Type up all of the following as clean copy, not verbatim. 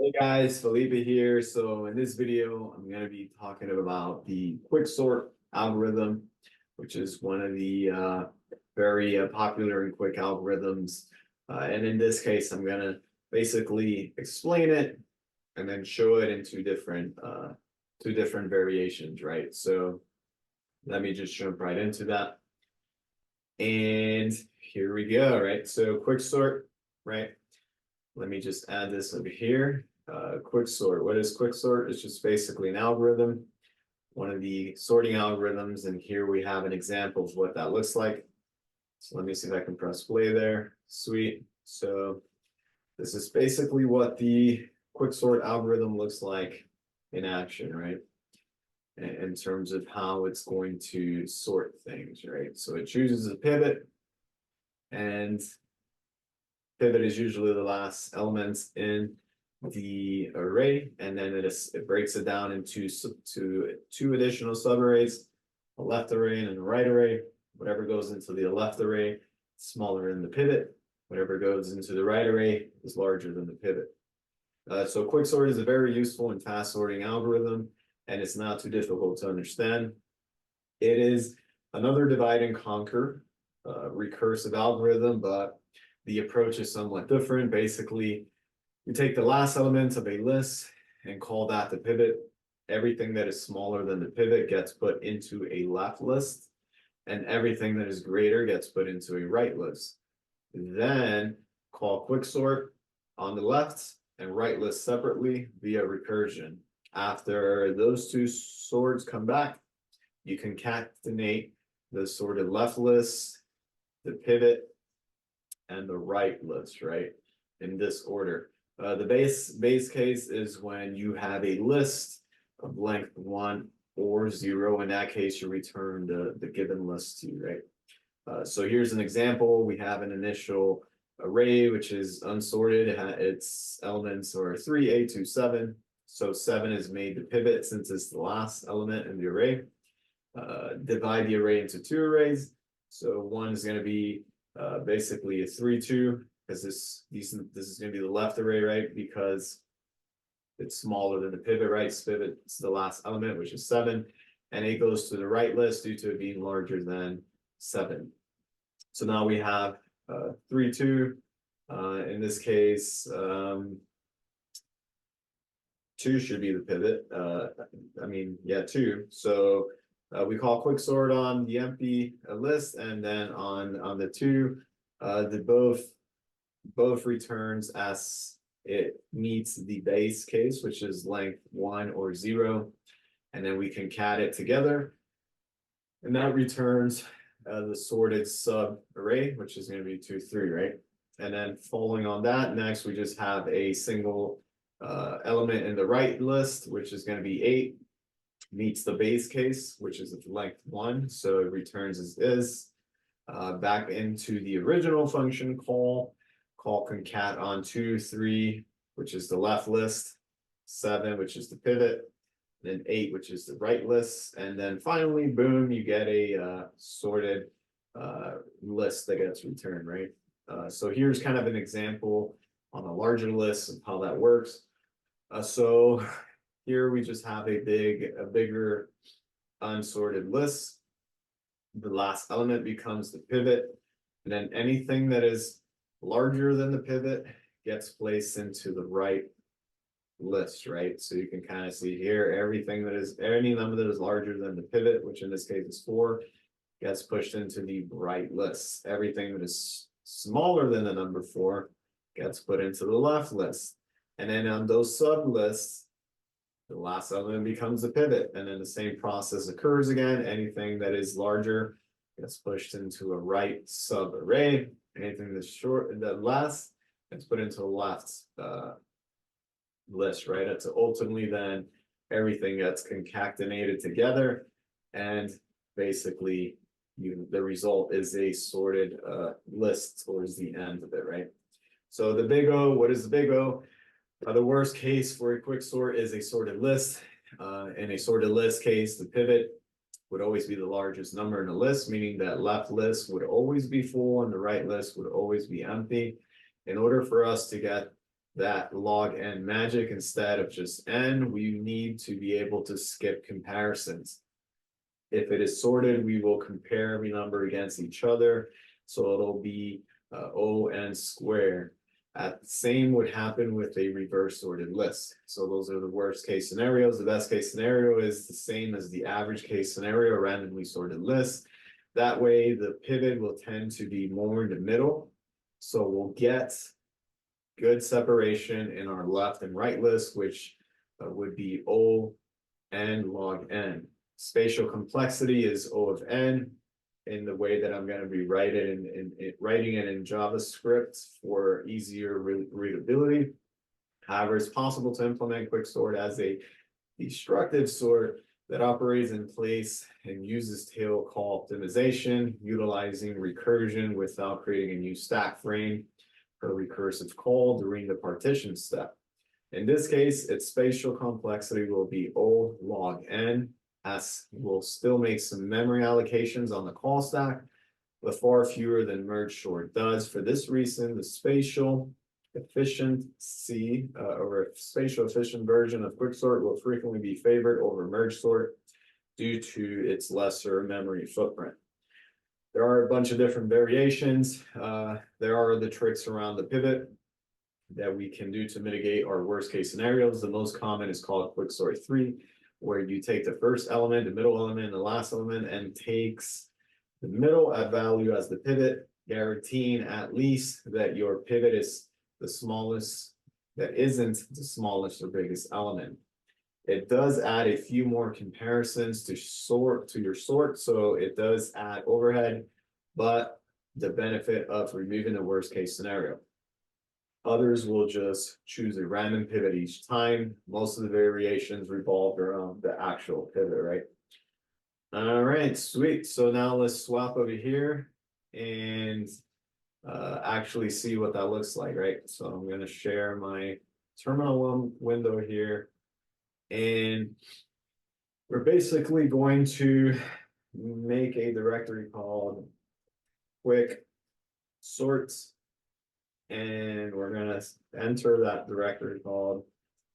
Hey guys, Felipe here. So in this video, I'm going to be talking about the quicksort algorithm, which is one of the very popular and quick algorithms. And in this case, I'm going to basically explain it and then show it in two different variations, right? So let me just jump right into that. And here we go, right? So quicksort, right? Let me just add this over here. Quicksort. What is quicksort? It's just basically an algorithm, one of the sorting algorithms. And here we have an example of what that looks like. So let me see if I can press play there. Sweet. So this is basically what the quicksort algorithm looks like in action, right? In terms of how it's going to sort things, right? So it chooses a pivot, and pivot is usually the last element in the array, and then it breaks it down into two additional subarrays, a left array and a right array. Whatever goes into the left array is smaller than the pivot. Whatever goes into the right array is larger than the pivot. So quicksort is a very useful and fast sorting algorithm, and it's not too difficult to understand. It is another divide and conquer recursive algorithm, but the approach is somewhat different. Basically, you take the last element of a list and call that the pivot. Everything that is smaller than the pivot gets put into a left list, and everything that is greater gets put into a right list. Then call quicksort on the left and right list separately via recursion. After those two sorts come back, you concatenate the sorted left list, the pivot, and the right list, right? In this order. The base case is when you have a list of length 1 or 0. In that case, you return the given list to you, right? So here's an example. We have an initial array, which is unsorted. Its elements are 3, 8, 2, 7. So 7 is made the pivot since it's the last element in the array. Divide the array into two arrays. So one is going to be basically a 3, 2, because this is going to be the left array, right? Because it's smaller than the pivot, right? Pivot is the last element, which is 7, and it goes to the right list due to it being larger than 7. So now we have 3, 2. In this case, 2 should be the pivot. I mean, yeah, 2. So we call quicksort on the empty list, and then on the 2, the both returns as it meets the base case, which is length 1 or 0, and then we concat it together, and that returns the sorted sub array, which is going to be 2, 3, right? And then following on that, next we just have a single element in the right list, which is going to be 8, meets the base case, which is length 1, so it returns as is. Back into the original function call concat on 2, 3, which is the left list, 7, which is the pivot, then 8, which is the right list, and then finally, boom, you get a sorted list that gets returned, right? So here's kind of an example on a larger list of how that works. So here we just have a bigger unsorted list. The last element becomes the pivot, and then anything that is larger than the pivot gets placed into the right list, right? So you can kind of see here, any number that is larger than the pivot, which in this case is 4, gets pushed into the right list. Everything that is smaller than the number 4 gets put into the left list. And then on those sub lists, the last element becomes the pivot, and then the same process occurs again. Anything that is larger gets pushed into a right sub array. Anything that's short and that last gets put into a left list, right? So ultimately, then everything gets concatenated together, and basically, the result is a sorted list towards the end of it, right? So the big O, what is the big O? The worst case for a quicksort is a sorted list. In a sorted list case, the pivot would always be the largest number in the list, meaning that left list would always be full and the right list would always be empty. In order for us to get that log n magic instead of just n, we need to be able to skip comparisons. If it is sorted, we will compare every number against each other. So it'll be O n squared. The same would happen with a reverse sorted list. So those are the worst case scenarios. The best case scenario is the same as the average case scenario, randomly sorted list. That way the pivot will tend to be more in the middle. So we'll get good separation in our left and right list, which would be O n log n. Spatial complexity is O of n in the way that I'm going to be writing it in JavaScript for easier readability. However, it's possible to implement quicksort as a destructive sort that operates in place and uses tail call optimization, utilizing recursion without creating a new stack frame per recursive call during the partition step. In this case, its spatial complexity will be O log n, as we'll still make some memory allocations on the call stack, but far fewer than merge sort does. For this reason, the spatial efficiency or a spatial efficient version of quicksort will frequently be favored over merge sort due to its lesser memory footprint. There are a bunch of different variations. There are the tricks around the pivot that we can do to mitigate our worst case scenarios. The most common is called quicksort 3, where you take the first element, the middle element, and the last element, and takes the middle at value as the pivot, guaranteeing at least that your pivot is the smallest, that isn't the smallest or biggest element. It does add a few more comparisons to your sort, so it does add overhead, but the benefit of removing the worst case scenario. Others will just choose a random pivot each time. Most of the variations revolve around the actual pivot, right? All right, sweet. So now let's swap over here and actually see what that looks like, right? So I'm going to share my terminal window here. And we're basically going to make a directory called quick sorts. And we're going to enter that directory called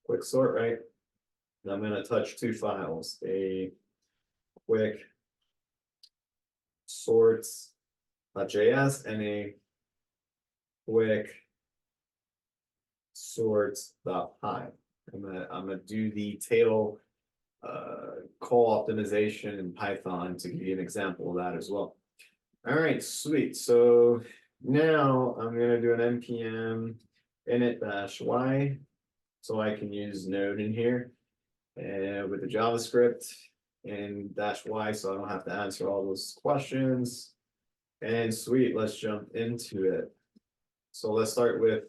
quick sort, right? And I'm going to touch two files, a quick sorts.js and a quick sorts.py. I'm gonna do the tail call optimization in Python to give you an example of that as well. All right, sweet. So now I'm gonna do an npm init-y, so I can use Node in here and with the JavaScript and -y, so I don't have to answer all those questions. And sweet, let's jump into it. So let's start with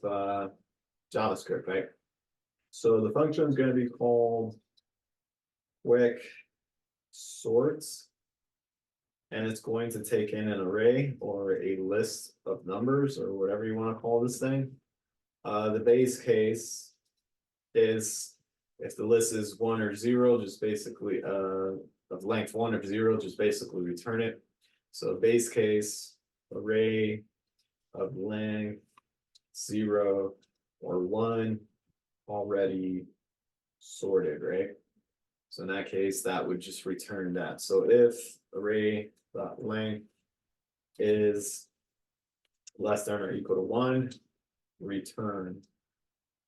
JavaScript, right? So the function is going to be called quick sorts, and it's going to take in an array or a list of numbers or whatever you want to call this thing. The base case is if the list is 1 or 0, just basically of length 1 or 0, just basically return it. So base case array of length 0 or 1 already sorted, right? So in that case, that would just return that. So if array.length is less than or equal to 1, return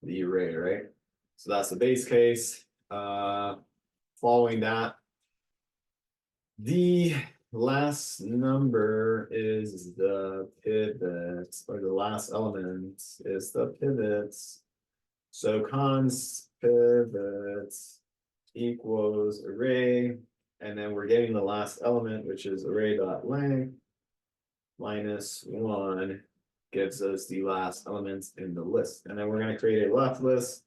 the array, right? So that's the base case. Following that, the last number is the pivot, or the last element is the pivots. So const pivot equals array, and then we're getting the last element, which is array.length minus 1 gives us the last elements in the list. And then we're going to create a left list,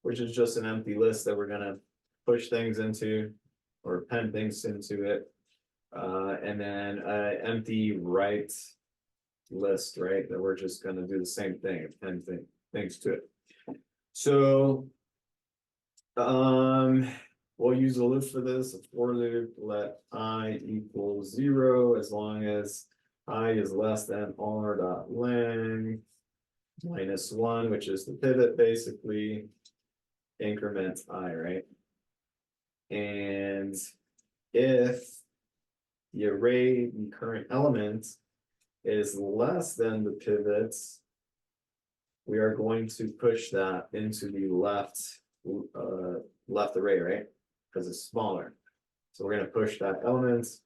which is just an empty list that we're going to push things into or append things into it. And then an empty right list, right? That we're just going to do the same thing, append things to it. So we'll use a loop for this, a for loop, let I equal 0 as long as I is less than r.length minus one, which is the pivot, basically, increment I, right? And if the array, the current element is less than the pivots, we are going to push that into the left array, right? Because it's smaller. So we're going to push that element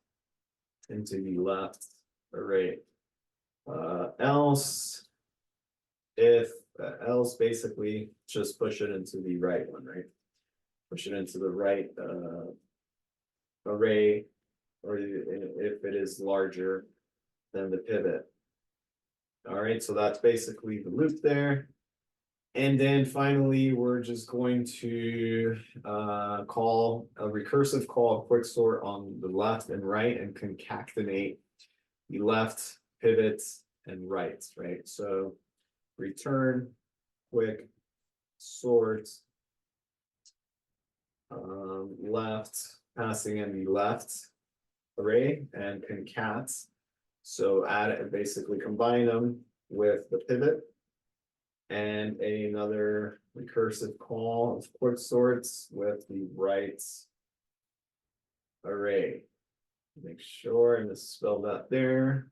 into the left array. Else basically just push it into the right one, right? Push it into the right array, or if it is larger than the pivot. All right, so that's basically the loop there. And then finally, we're just going to call a recursive call quicksort on the left and right and concatenate the left pivots and rights, right? So return quick sort left, passing in the left array and concats. So add it and basically combine them with the pivot and another recursive call of quick sorts with the right array. Make sure I misspelled that there.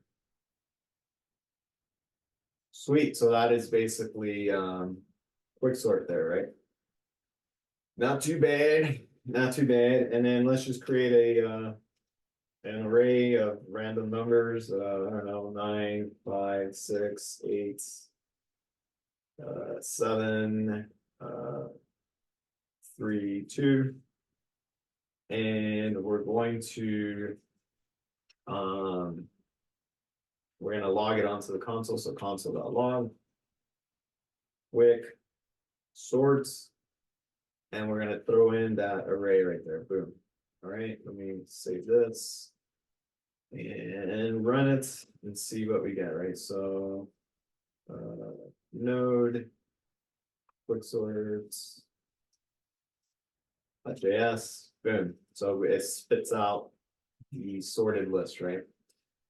Sweet, so that is basically quick sort there, right? Not too bad, not too bad. And then let's just create a an array of random numbers. I don't know, 9, 5, 6, 8, 7, 3, 2. And we're going to log it onto the console. So console.log quick sorts, and we're going to throw in that array right there. Boom. All right, let me save this and run it and see what we get, right? So node quick sorts .js, boom. So it spits out the sorted list, right?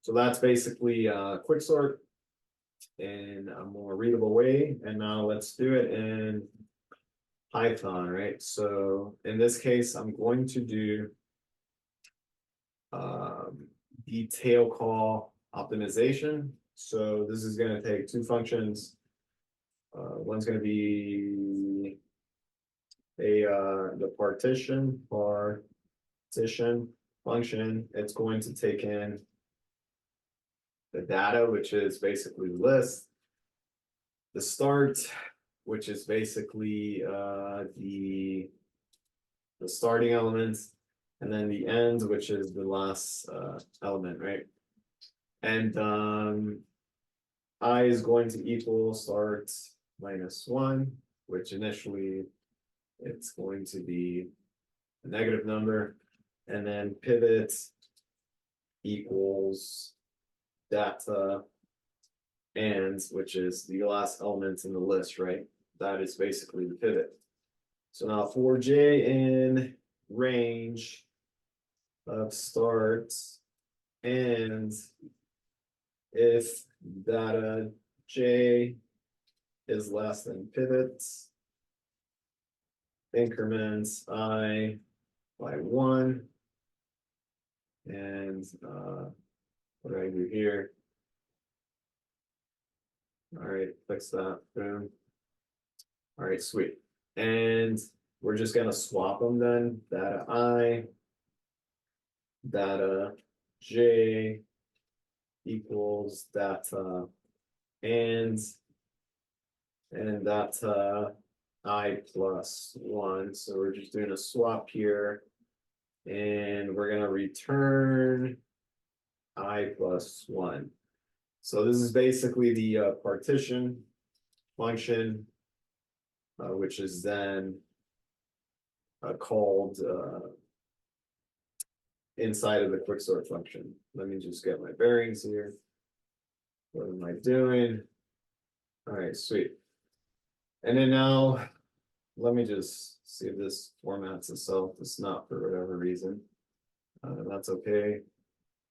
So that's basically quick sort in a more readable way. And now let's do it in Python, right? So in this case, I'm going to do the tail call optimization. So this is going to take two functions. One's going to be the partition function. It's going to take in the data, which is basically the list, the start, which is basically the starting elements, and then the end, which is the last element, right? And I is going to equal start -1, which initially it's going to be a negative number, and then pivot equals data and, which is the last element in the list, right? That is basically the pivot. So now for j in range of start, and if data j is less than pivot, increments I by 1, and what do I do here? All right, fix that, boom. All right, sweet. And we're just gonna swap them then. Data I, data j equals data and data I plus 1. So we're just doing a swap here, and we're gonna return I plus 1. So this is basically the partition function, which is then called inside of the quicksort function. Let me just get my bearings here. What am I doing? All right, sweet. And then now, let me just see if this formats itself. It's not for whatever reason. That's okay,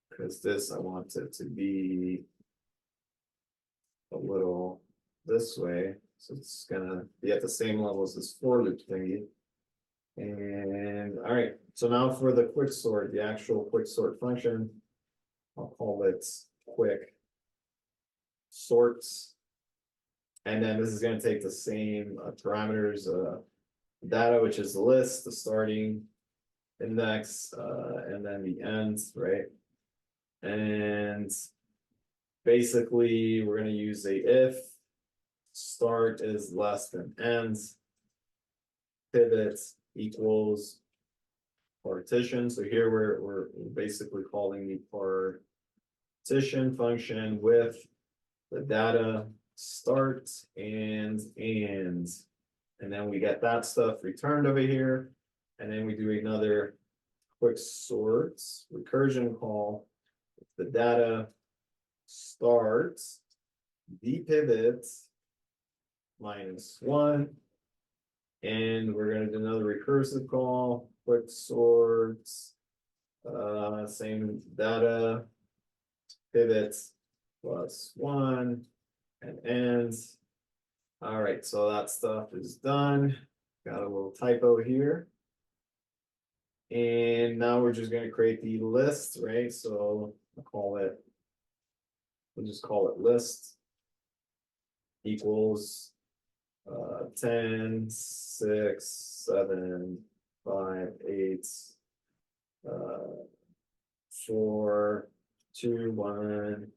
because this I want it to be a little this way, so it's gonna be at the same level as this for loop thingy. And all right, so now for the quick sort, the actual quick sort function, I'll call it quick sorts. And then this is gonna take the same parameters, data, which is the list, the starting index, and then the ends, right? And basically, we're gonna use a if start is less than ends, pivot equals partition. So here we're basically calling the partition function with the data start and then we get that stuff returned over here, and then we do another quick sorts recursion call. The data starts the pivot -1, and we're gonna do another recursive call, quick sorts, same data pivot +1 and ends. All right, so that stuff is done. Got a little typo here. And now we're just gonna create the list, right? So we'll just call it list equals 10, 6, 7, 5, 8, 4, 2, 1,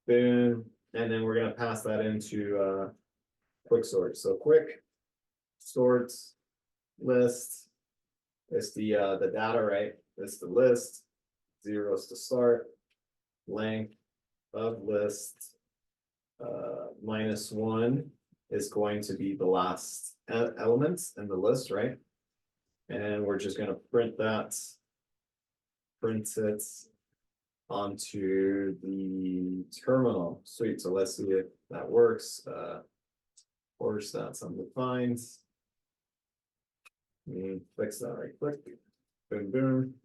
boom. And then we're gonna pass that into quick sort. So quick sorts list is the data, right? It's the list, zeros to start, length of list -1 is going to be the last element in the list, right? And we're just gonna print it onto the terminal. Sweet, so let's see if that works. Force that's undefined. Fix that right click, boom, boom.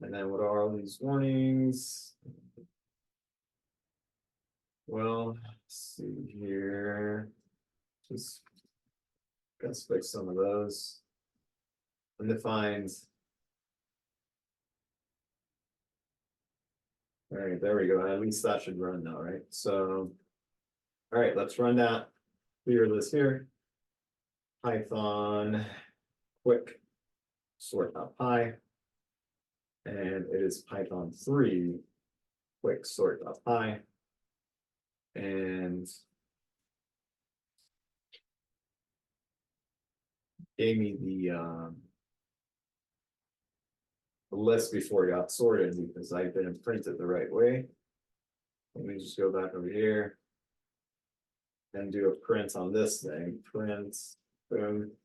And then what are all these warnings? Well, let's see here. Just let's fix some of those. Undefined. All right, there we go. At least that should run now, right? So, all right, let's run that. Clear this here. Python quick sort.py. And it is Python 3 quick sort.py. And gave me the list before it got sorted because I didn't print it the right way. Let me just go back over here and do a print on this thing. Print, boom.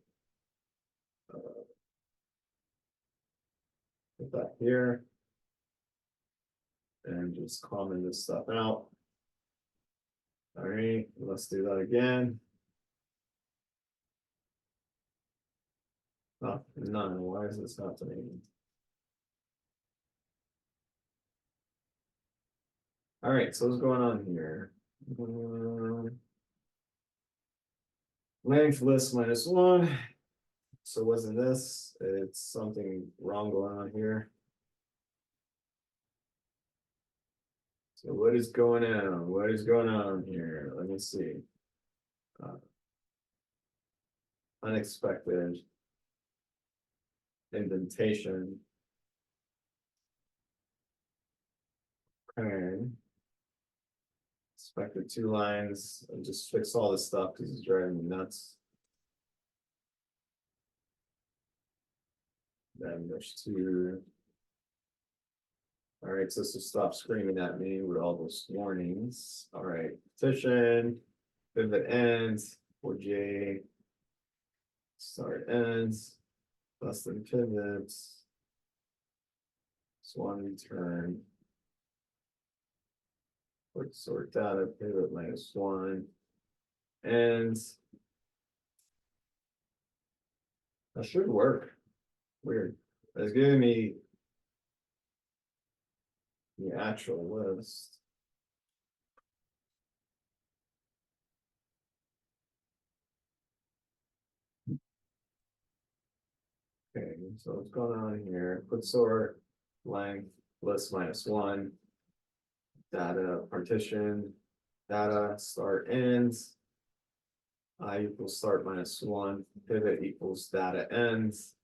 Put that here. And just comment this stuff out. All right, let's do that again. Oh, none. Why is this happening? All right, so what's going on here? Length list -1. So wasn't this? It's something wrong going on here. So what is going on? What is going on here? Let me see. Unexpected indentation. Okay. Expected 2 lines and just fix all this stuff because it's driving me nuts. Then there's 2. All right, so stop screaming at me with all those warnings. All right, petition, pivot ends, 4J, start ends, less than pivots, swan return, quick sort data, pivot -1, and that should work. Weird. It's giving me the actual list. So what's going on here? Quick sort, length, list -1. Data partition, data start ends. I equals start -1, pivot equals data ends.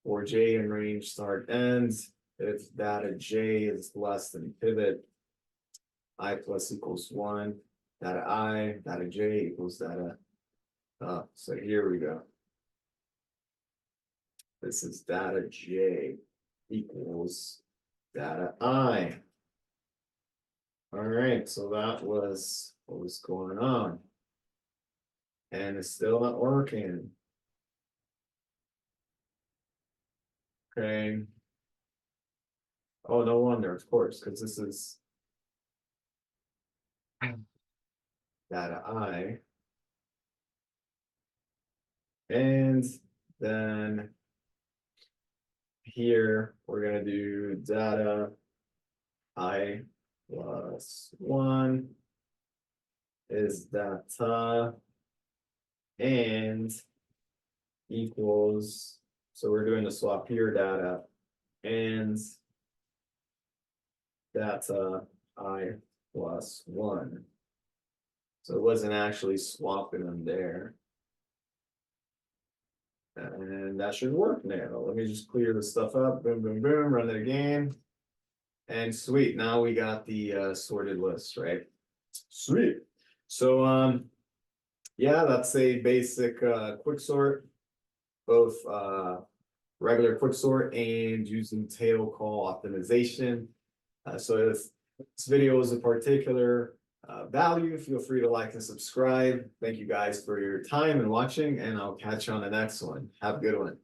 For j in range start ends, if data j is less than pivot, I plus equals 1, data j equals data. So here we go. This is data j equals data I. All right, so that was what was going on. And it's still not working. Okay. Oh, no wonder, of course, because this is data I. And then here we're gonna do data I plus 1 is data and equals, so we're doing the swap here, data and data I plus 1. So it wasn't actually swapping them there. And that should work now. Let me just clear this stuff up. Boom, boom, boom, run it again. And sweet, now we got the sorted list, right? Sweet. So yeah, that's a basic quick sort, both regular quick sort and using tail call optimization. So if this video is a particular value, feel free to like and subscribe. Thank you guys for your time and watching, and I'll catch you on the next one. Have a good one.